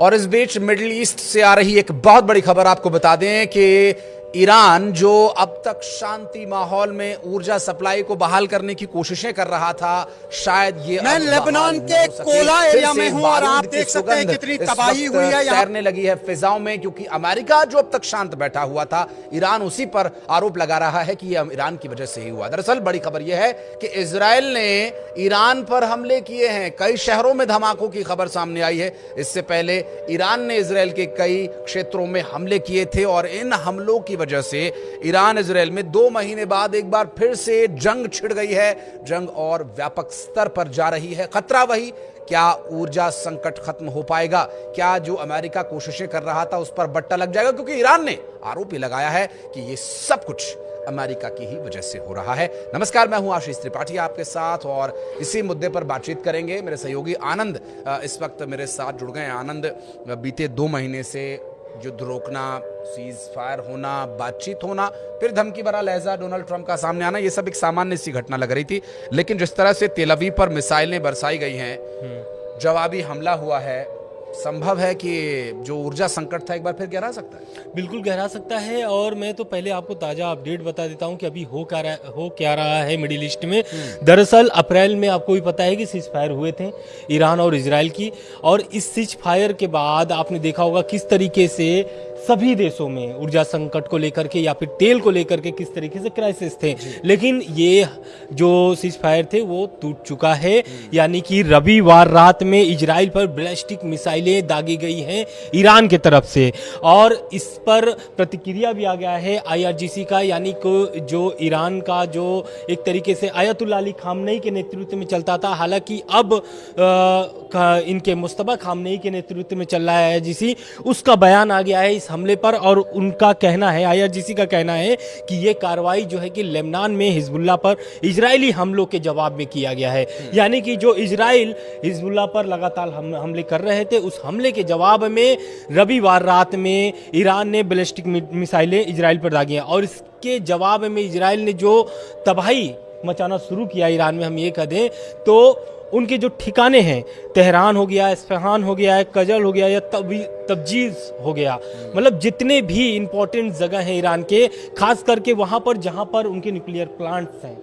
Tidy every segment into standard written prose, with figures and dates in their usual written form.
और इस बीच middle east से आ रही एक बहुत बड़ी खबर आपको बता दें कि ईरान जो अब तक शांति माहौल में ऊर्जा सप्लाई को बहाल करने की कोशिशें कर रहा था, शायद ये मैं लेबनान के कोला एरिया में हूं और आप देख सकते हैं कितनी तबाही हुई है। तैरने लगी है फिजाओं में, क्योंकि अमेरिका जो अब तक शांत बैठा हुआ था, ईरान उसी पर आरोप लगा रहा है कि यह ईरान की वजह से ही हुआ। दरअसल बड़ी खबर यह है कि इजराइल ने ईरान पर हमले किए हैं। कई शहरों में धमाकों की खबर सामने आई है। इससे पहले ईरान ने इजराइल के कई क्षेत्रों में हमले किए थे और इन हमलों की वजह से ईरान इजराइल में 2 महीने बाद एक बार फिर से जंग छिड़ गई है। जंग और व्यापक स्तर पर जा रही है। खतरा वही, क्या ऊर्जा संकट खत्म हो पाएगा? क्या जो अमेरिका कोशिशें कर रहा था उस पर बट्टा लग जाएगा? क्योंकि ईरान ने आरोप ही लगाया है कि ये सब कुछ अमेरिका की ही वजह से हो रहा है। नमस्कार, मैं हूं आशीष त्रिपाठी आपके साथ और इसी मुद्दे पर बातचीत करेंगे। मेरे सहयोगी आनंद इस वक्त मेरे साथ जुड़ गए हैं। आनंद, बीते 2 महीने से युद्ध रोकना, सीज फायर होना, बातचीत होना, फिर धमकी भरा लहजा डोनाल्ड ट्रंप का सामने आना, ये सब एक सामान्य सी घटना लग रही थी। लेकिन जिस तरह से तेल अवीव पर मिसाइलें बरसाई गई हैं, जवाबी हमला हुआ है, संभव है कि जो ऊर्जा संकट था एक बार फिर गहरा सकता है। बिल्कुल गहरा सकता है। और मैं तो पहले आपको ताज़ा अपडेट बता देता हूं कि अभी हो क्या रहा है मिडिल ईस्ट में। दरअसल अप्रैल में आपको भी पता है कि सीज फायर हुए थे ईरान और इजराइल की, और इस सीज फायर के बाद आपने देखा होगा किस तरीके से सभी देशों में ऊर्जा संकट को लेकर के या फिर तेल को लेकर के किस तरीके से क्राइसिस थे। लेकिन ये जो सीज फायर थे वो टूट चुका है, यानी कि रविवार रात में इजराइल पर बैलिस्टिक मिसाइलें दागी गई हैं ईरान की तरफ से, और इस पर प्रतिक्रिया भी आ गया है IRGC का, यानी कि जो ईरान का जो एक तरीके से आयतुल्लाह अली खामनेई के नेतृत्व में चलता था, हालांकि अब इनके मुस्तफा खामनेई के नेतृत्व में चल रहा है IRGC, उसका बयान आ गया है इस हमले पर। और उनका कहना है, IRGC का कहना है कि ये कार्रवाई जो है कि लेबनान में हिजबुल्लाह पर इजरायली हमलों के जवाब में किया गया है। यानी कि जो इजराइल हिजबुल्लाह पर लगातार हमले कर रहे थे, उस हमले के जवाब में रविवार रात में ईरान ने बैलिस्टिक मिसाइलें इजराइल पर दागी हैं। और इसके जवाब में इजराइल ने जो तबाही मचाना शुरू किया ईरान में, हम ये कह दें तो उनके जो ठिकाने हैं, तेहरान हो गया, इस्फहान हो गया, कजल हो गया या तब्जीज हो गया, मतलब जितने भी इंपॉर्टेंट जगह हैं ईरान के, खास करके वहां पर जहां पर उनके न्यूक्लियर प्लांट्स हैं,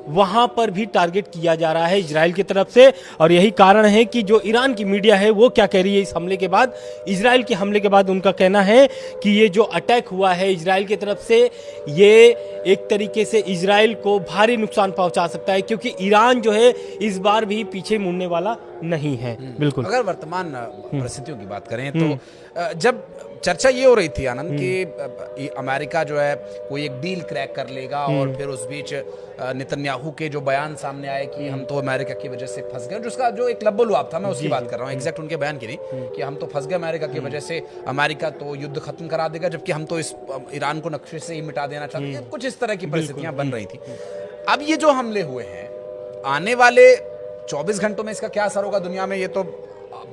वहां पर भी टारगेट किया जा रहा है इजराइल की तरफ से। और यही कारण है कि जो ईरान की मीडिया है वो क्या कह रही है इस हमले के बाद, इजराइल के हमले के बाद उनका कहना है कि ये जो अटैक हुआ है इजराइल की तरफ से, ये एक तरीके से इजराइल को भारी नुकसान पहुंचा सकता है, क्योंकि ईरान जो है इस बार भी पीछे मुड़ने वाला नहीं है। बिल्कुल। अगर वर्तमान परिस्थितियों की बात करें तो जब चर्चा ये हो रही थी आनंद कि अमेरिका जो है कोई एक डील क्रैक कर लेगा, और फिर उस बीच नेतन्याहू के जो बयान सामने आए कि हम तो अमेरिका की वजह से फंस गए, जिसका जो एक लब्बो-लुआब था, मैं उसकी बात कर रहा हूँ, एग्जैक्ट उनके बयान की नहीं, कि हम तो फंस गए अमेरिका की वजह से, अमेरिका तो युद्ध खत्म करा देगा, जबकि हम तो इस ईरान को नक्शे से ही मिटा देना चाहते हैं। कुछ इस तरह की परिस्थितियां बन रही थी। अब ये जो हमले हुए हैं, आने वाले 24 घंटों में इसका क्या असर होगा दुनिया में, ये तो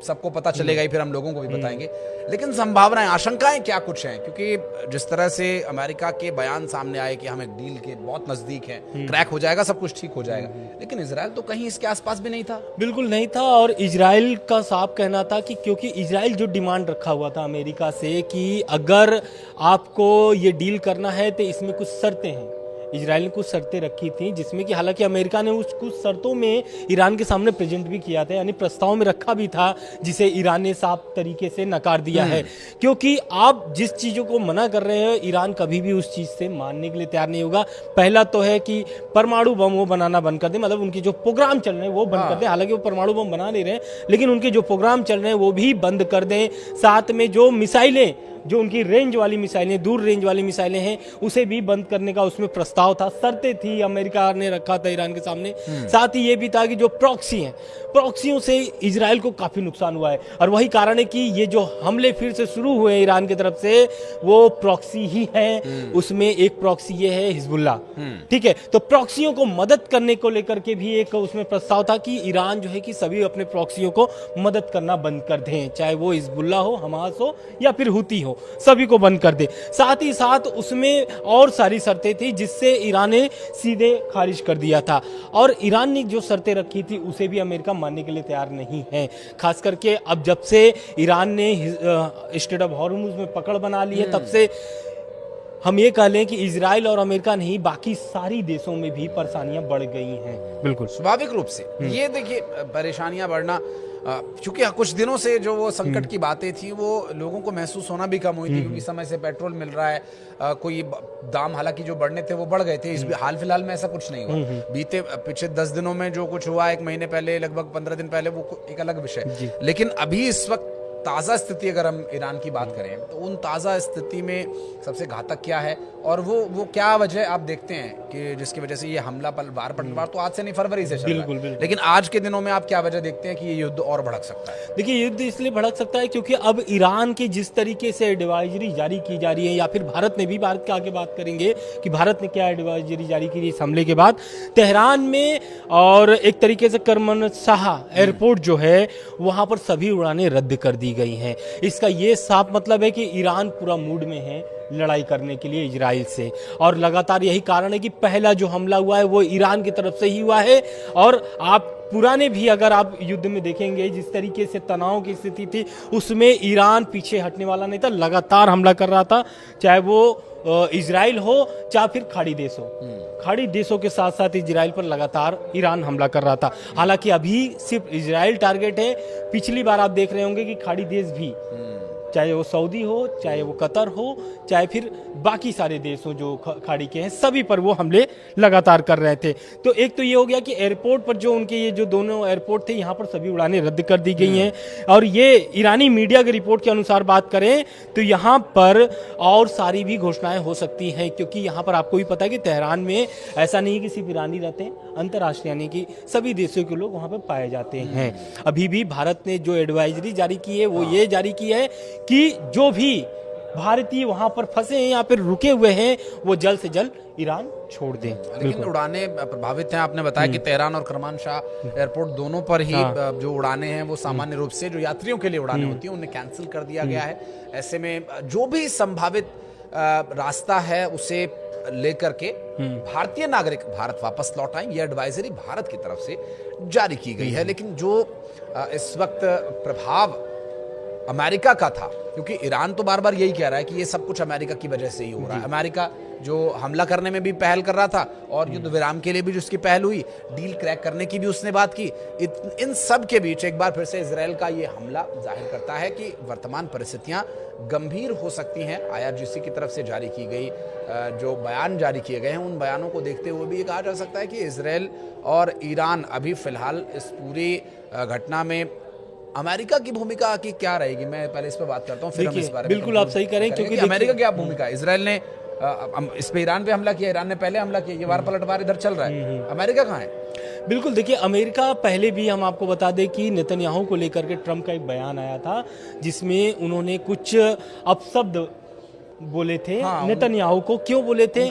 सबको पता चलेगा ही, फिर हम लोगों को भी बताएंगे। लेकिन संभावनाएं, आशंकाएं क्या कुछ हैं? क्योंकि जिस तरह से अमेरिका के बयान सामने आए कि हम एक डील के बहुत नजदीक हैं, क्रैक हो जाएगा, सब कुछ ठीक हो जाएगा, लेकिन इजराइल तो कहीं इसके आसपास भी नहीं था। बिल्कुल नहीं था। और इजराइल का साफ कहना था कि क्योंकि इजराइल जो डिमांड रखा हुआ था अमेरिका से कि अगर आपको ये डील करना है तो इसमें कुछ शर्तें हैं, इजराइल ने कुछ शर्तें रखी थी, जिसमें कि हालांकि अमेरिका ने उस कुछ शर्तों में ईरान के सामने प्रेजेंट भी किया था, यानी प्रस्ताव में रखा भी था, जिसे ईरान ने साफ तरीके से नकार दिया है। क्योंकि आप जिस चीज़ों को मना कर रहे हैं, ईरान कभी भी उस चीज़ से मानने के लिए तैयार नहीं होगा। पहला तो है कि परमाणु बम वो बनाना बंद कर दें, मतलब उनके जो प्रोग्राम चल रहे हैं वो बंद कर दें। हालांकि वो परमाणु बम बना नहीं रहे हैं, लेकिन उनके जो प्रोग्राम चल रहे हैं वो भी बंद कर दें। साथ में जो मिसाइलें, जो उनकी रेंज वाली मिसाइलें, दूर रेंज वाली मिसाइलें हैं, उसे भी बंद करने का उसमें प्रस्ताव था, शर्तें थी, अमेरिका ने रखा था ईरान के सामने। साथ ही ये भी था कि जो प्रॉक्सी हैं, प्रॉक्सियों से इजराइल को काफी नुकसान हुआ है, और वही कारण है कि ये जो हमले फिर से शुरू हुए ईरान की तरफ से, वो प्रॉक्सी ही है। उसमें एक प्रॉक्सी ये है हिजबुल्लाह, ठीक है। तो प्रॉक्सियों को मदद करने को लेकर के भी एक उसमें प्रस्ताव था कि ईरान जो है कि सभी अपने प्रॉक्सियों को मदद करना बंद कर दें, चाहे वो हिजबुल्लाह हो, हमास हो या फिर हुती हो। हो, सभी को बंद कर दे। साथ ही साथ उसमें और सारी शर्तें थी जिससे ईरान ने सीधे खारिज कर दिया था, और ईरान ने जो शर्तें रखी थी उसे भी अमेरिका मानने के लिए तैयार नहीं है। खास करके अब जब से ईरान ने स्ट्रेट ऑफ हॉर्मुज में पकड़ बना ली है, तब से हम ये कह लें कि इजराइल और अमेरिका नहीं, बाकी सारी देशों में भी परेशानियां बढ़ गई हैं। बिल्कुल स्वाभाविक रूप से ये देखिए परेशानियां बढ़ना, क्योंकि कुछ दिनों से जो वो संकट की बातें थी वो लोगों को महसूस होना भी कम हुई थी, क्योंकि समय से पेट्रोल मिल रहा है, कोई दाम हालांकि जो बढ़ने थे वो बढ़ गए थे। इस हाल फिलहाल में ऐसा कुछ नहीं हुआ। बीते पिछले 10 दिनों में जो कुछ हुआ, 1 महीने पहले, लगभग 15 दिन पहले, वो एक अलग विषय। लेकिन अभी इस वक्त ताज़ा स्थिति अगर हम ईरान की बात करें तो उन ताज़ा स्थिति में सबसे घातक क्या है और वो क्या वजह आप देखते हैं कि जिसकी वजह से ये हमला बार तो आज से नहीं, फरवरी से चल रहा है। बिल्कुल। लेकिन आज के दिनों में आप क्या वजह देखते हैं कि ये युद्ध और भड़क सकता है? देखिए, युद्ध इसलिए भड़क सकता है क्योंकि अब ईरान की जिस तरीके से एडवाइजरी जारी की जा रही है, या फिर भारत ने भी, भारत के आगे बात करेंगे कि भारत ने क्या एडवाइजरी जारी की इस हमले के बाद तेहरान में, और एक तरीके से करमनशाह एयरपोर्ट जो है वहां पर सभी उड़ानें रद्द कर दी गई हैं। इसका ये साफ मतलब है कि ईरान पूरा मूड में है लड़ाई करने के लिए इजराइल से, और लगातार यही कारण है कि पहला जो हमला हुआ है वो ईरान की तरफ से ही हुआ है। और आप पुराने भी अगर आप युद्ध में देखेंगे जिस तरीके से तनाव की स्थिति थी उसमें ईरान पीछे हटने वाला नहीं था, लगातार हमला कर रहा था, चाहे वो इजराइल हो चाहे फिर खाड़ी देश हो। खाड़ी देशों के साथ साथ इजराइल पर लगातार ईरान हमला कर रहा था। हालांकि अभी सिर्फ इजराइल टारगेट है, पिछली बार आप देख रहे होंगे कि खाड़ी देश भी, चाहे वो सऊदी हो, चाहे वो कतर हो, चाहे फिर बाकी सारे देश हो जो खाड़ी के हैं, सभी पर वो हमले लगातार कर रहे थे। तो एक तो ये हो गया कि एयरपोर्ट पर जो उनके ये जो दोनों एयरपोर्ट थे यहाँ पर सभी उड़ानें रद्द कर दी गई हैं। और ये ईरानी मीडिया की रिपोर्ट के अनुसार बात करें तो यहाँ पर और सारी भी घोषणाएं हो सकती हैं, क्योंकि यहाँ पर आपको भी पता है कि तेहरान में ऐसा नहीं कि सिर्फ ईरानी रहते हैं, अंतर्राष्ट्रीय यानी कि सभी देशों के लोग वहाँ पर पाए जाते हैं। अभी भी भारत ने जो एडवाइजरी जारी की है वो ये जारी की है कि जो भी भारतीय वहां पर फंसे हैं या फिर रुके हुए हैं वो जल्द से जल्द ईरान छोड़ दें। लेकिन उड़ानें प्रभावित हैं। आपने बताया कि तेहरान और करमानशाह एयरपोर्ट दोनों पर ही जो उड़ानें हैं वो सामान्य रूप से जो यात्रियों के लिए उड़ानें होती हैं उन्हें कैंसिल कर दिया गया है। ऐसे में जो भी संभावित रास्ता है उसे लेकर के भारतीय नागरिक भारत वापस लौट आए, ये एडवाइजरी भारत की तरफ से जारी की गई है। लेकिन जो इस वक्त प्रभाव अमेरिका का था, क्योंकि ईरान तो बार बार यही कह रहा है कि ये सब कुछ अमेरिका की वजह से ही हो रहा है। अमेरिका जो हमला करने में भी पहल कर रहा था और युद्ध विराम के लिए भी जिसकी पहल हुई, डील क्रैक करने की भी उसने बात की। इन सब के बीच एक बार फिर से इजराइल का ये हमला जाहिर करता है कि वर्तमान परिस्थितियां गंभीर हो सकती हैं। IRGC की तरफ से जारी की गई जो बयान जारी किए गए हैं उन बयानों को देखते हुए भी ये कहा जा सकता है कि इजराइल और ईरान अभी फिलहाल इस पूरी घटना में अमेरिका की भूमिका की क्या रहेगी। मैं पहले इस पर बात करता हूँ, फिर हम इस बारे में बिल्कुल आप सही करें, क्योंकि अमेरिका क्या भूमिका है। इजराइल ने इस पे ईरान पे हमला किया, ईरान ने पहले हमला किया, ये वार पलटवार इधर चल रहा है। अमेरिका कहाँ है? बिल्कुल, देखिए अमेरिका पहले भी हम आपको बता दें कि नेतन्याहू को लेकर के ट्रम्प का एक बयान आया था जिसमें उन्होंने कुछ अपशब्द बोले थे। नेतन्याहू को क्यों बोले थे,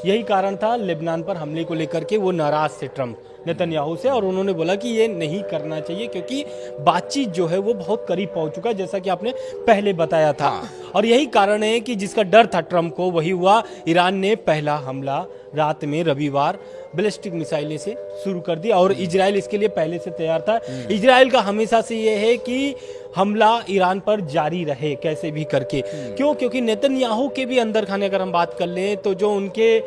यही कारण था लेबनान पर हमले को लेकर के वो नाराज थे ट्रम्प नेतन्याहू से, और उन्होंने बोला कि ये नहीं करना चाहिए क्योंकि बातचीत जो है वो बहुत करीब पहुंच चुका है, जैसा कि आपने पहले बताया था। और यही कारण है कि जिसका डर था ट्रम्प को वही हुआ। ईरान ने पहला हमला रात में रविवार बैलिस्टिक मिसाइलें से शुरू कर दिया और इजराइल इसके लिए पहले से तैयार था। इजराइल का हमेशा से ये है कि हमला ईरान पर जारी रहे कैसे भी करके। क्यों? क्योंकि नेतन्याहू के भी अंदर खाने अगर हम बात कर लें तो जो उनके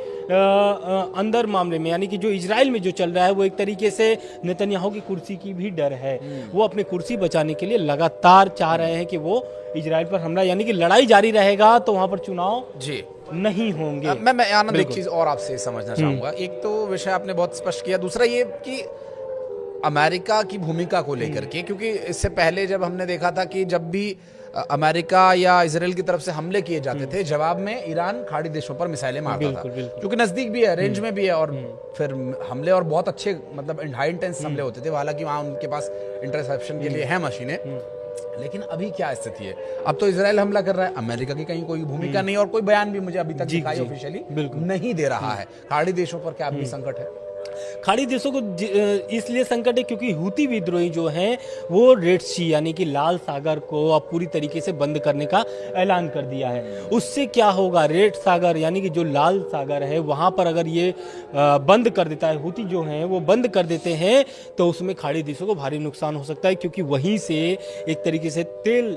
अंदर मामले में यानी कि जो इजराइल में जो चल रहा है वो एक तरीके से नेतन्याहू की कुर्सी की भी डर है। वो अपनी कुर्सी बचाने के लिए लगातार चाह रहे हैं कि वो इजराइल पर हमला यानी कि लड़ाई जारी रहेगा तो वहां पर चुनाव जी नहीं होंगे। मैं आनंद एक चीज और आपसे समझना चाहूंगा। एक तो विषय आपने बहुत स्पष्ट किया, दूसरा ये कि अमेरिका की भूमिका को लेकर के, क्योंकि इससे पहले जब हमने देखा था कि जब भी अमेरिका या इजराइल की तरफ से हमले किए जाते थे जवाब में ईरान खाड़ी देशों पर मिसाइलें मारता था, क्योंकि नजदीक भी है, रेंज में भी है, और फिर हमले और बहुत अच्छे मतलब हाई इंटेंस हमले होते थे। हालांकि वहां उनके पास इंटरसेप्शन के लिए है मशीनें। लेकिन अभी क्या स्थिति है? अब तो इजराइल हमला कर रहा है, अमेरिका की कहीं कोई भूमिका नहीं और कोई बयान भी मुझे अभी तक दिखाई ऑफिशियली नहीं दे रहा है। खाड़ी देशों पर क्या अभी संकट है? खाड़ी देशों को इसलिए संकट है क्योंकि हूती विद्रोही जो हैं वो रेड सी यानी कि लाल सागर को अब पूरी तरीके से बंद करने का ऐलान कर दिया है। उससे क्या होगा, रेड सागर यानी कि जो लाल सागर है वहां पर अगर ये बंद कर देता है, हूती जो हैं वो बंद कर देते हैं, तो उसमें खाड़ी देशों को भारी नुकसान हो सकता है, क्योंकि वहीं से एक तरीके से तेल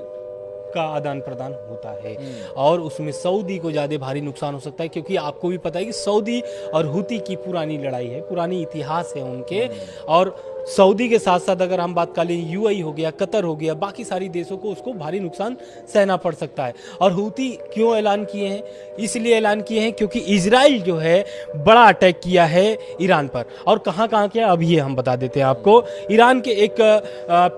का आदान प्रदान होता है और उसमें सऊदी को ज़्यादा भारी नुकसान हो सकता है, क्योंकि आपको भी पता है कि सऊदी और हूती की पुरानी लड़ाई है, पुरानी इतिहास है उनके। और सऊदी के साथ साथ अगर हम बात कर लें यूएई हो गया, कतर हो गया, बाकी सारी देशों को उसको भारी नुकसान सहना पड़ सकता है। और हूती क्यों ऐलान किए हैं, इसलिए ऐलान किए हैं क्योंकि इजराइल जो है बड़ा अटैक किया है ईरान पर। और कहाँ कहाँ किया अब ये हम बता देते हैं आपको। ईरान के एक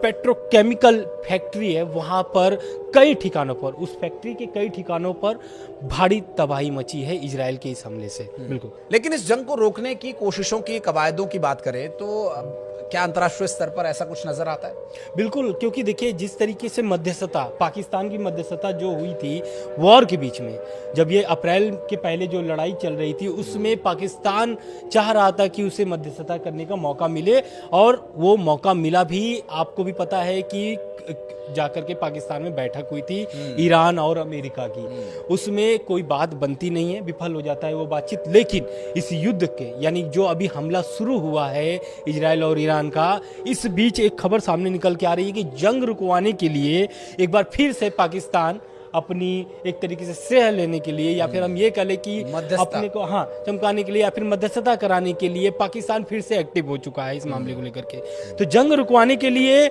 पेट्रोकेमिकल फैक्ट्री है, वहाँ पर कई ठिकानों पर, उस फैक्ट्री के कई ठिकानों पर भारी तबाही मची है इजराइल के इस हमले से। बिल्कुल। लेकिन इस जंग को रोकने की कोशिशों की, कवायदों की बात करें तो क्या अंतर्राष्ट्रीय स्तर पर ऐसा कुछ नजर आता है? बिल्कुल, क्योंकि देखिए जिस तरीके से मध्यस्थता, पाकिस्तान की मध्यस्थता जो हुई थी वॉर के बीच में, जब ये अप्रैल के पहले जो लड़ाई चल रही थी उसमें पाकिस्तान चाह रहा था कि उसे मध्यस्थता करने का मौका मिले, और वो मौका मिला भी। आपको भी पता है कि जाकर के पाकिस्तान में बैठक हुई थी ईरान और अमेरिका की, उसमें कोई बात बनती नहीं है, विफल हो जाता है वो बातचीत। लेकिन इस युद्ध के यानी जो अभी हमला शुरू हुआ है इजराइल और ईरान का, इस बीच एक खबर सामने निकल के आ रही है कि जंग रुकवाने के लिए एक बार फिर से पाकिस्तान अपनी एक तरीके से श्रेय लेने के लिए, या फिर हम ये कह लें कि अपने को चमकाने के लिए, या फिर मध्यस्थता कराने के लिए पाकिस्तान फिर से एक्टिव हो चुका है इस मामले को लेकर के। तो जंग रुकवाने के लिए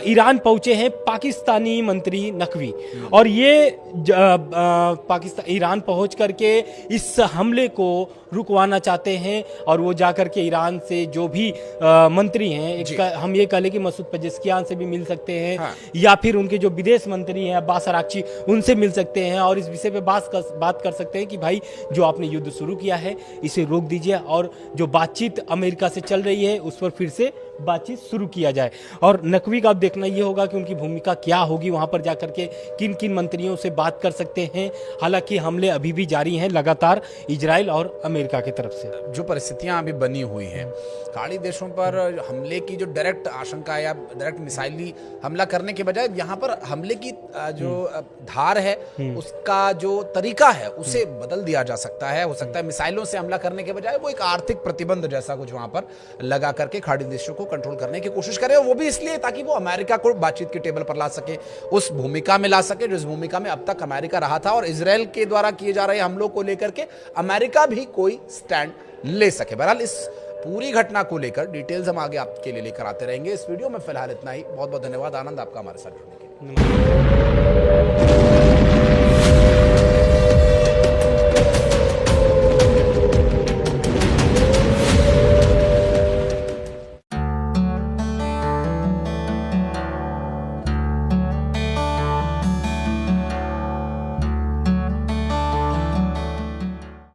ईरान पहुंचे हैं पाकिस्तानी मंत्री नकवी, और ये पाकिस्तान ईरान पहुंच करके इस हमले को रुकवाना चाहते हैं। और वो जाकर के ईरान से जो भी मंत्री हैं, हम ये कह लें कि मसूद पेजेस्कियान से भी मिल सकते हैं, या फिर उनके जो विदेश मंत्री हैं अब्बास अराक्ची, उनसे मिल सकते हैं, और इस विषय पे बात कर सकते हैं कि भाई जो आपने युद्ध शुरू किया है इसे रोक दीजिए, और जो बातचीत अमेरिका से चल रही है उस पर फिर से बातचीत शुरू किया जाए। और नकवी का अब देखना ये होगा कि उनकी भूमिका क्या होगी, वहां पर जाकर के किन किन मंत्रियों से बात कर सकते हैं। हालांकि हमले अभी भी जारी हैं लगातार इजराइल और अमेरिका की तरफ से। जो परिस्थितियां अभी बनी हुई हैं, खाड़ी देशों पर हमले की जो डायरेक्ट आशंका या डायरेक्ट मिसाइली हमला करने के बजाय यहाँ पर हमले की जो धार है उसका जो तरीका है उसे बदल दिया जा सकता है। हो सकता है मिसाइलों से हमला करने के बजाय वो एक आर्थिक प्रतिबंध जैसा कुछ वहां पर लगा करके खाड़ी देशों को कंट्रोल करने की कोशिश करे, और वो भी इसलिए ताकि वो अमेरिका को बातचीत की टेबल पर ला सके, उस भूमिका में ला सके जिस भूमिका में अब तक अमेरिका रहा था, और इजराइल के द्वारा किए जा रहे हमलों को लेकर के अमेरिका भी कोई स्टैंड ले सके। बहरहाल इस पूरी घटना को लेकर डिटेल्स हम आगे आपके लिए लेकर आते रहेंगे। इस वीडियो में फिलहाल इतना ही। बहुत बहुत धन्यवाद आनंद आपका हमारे साथ जुड़ने के लिए।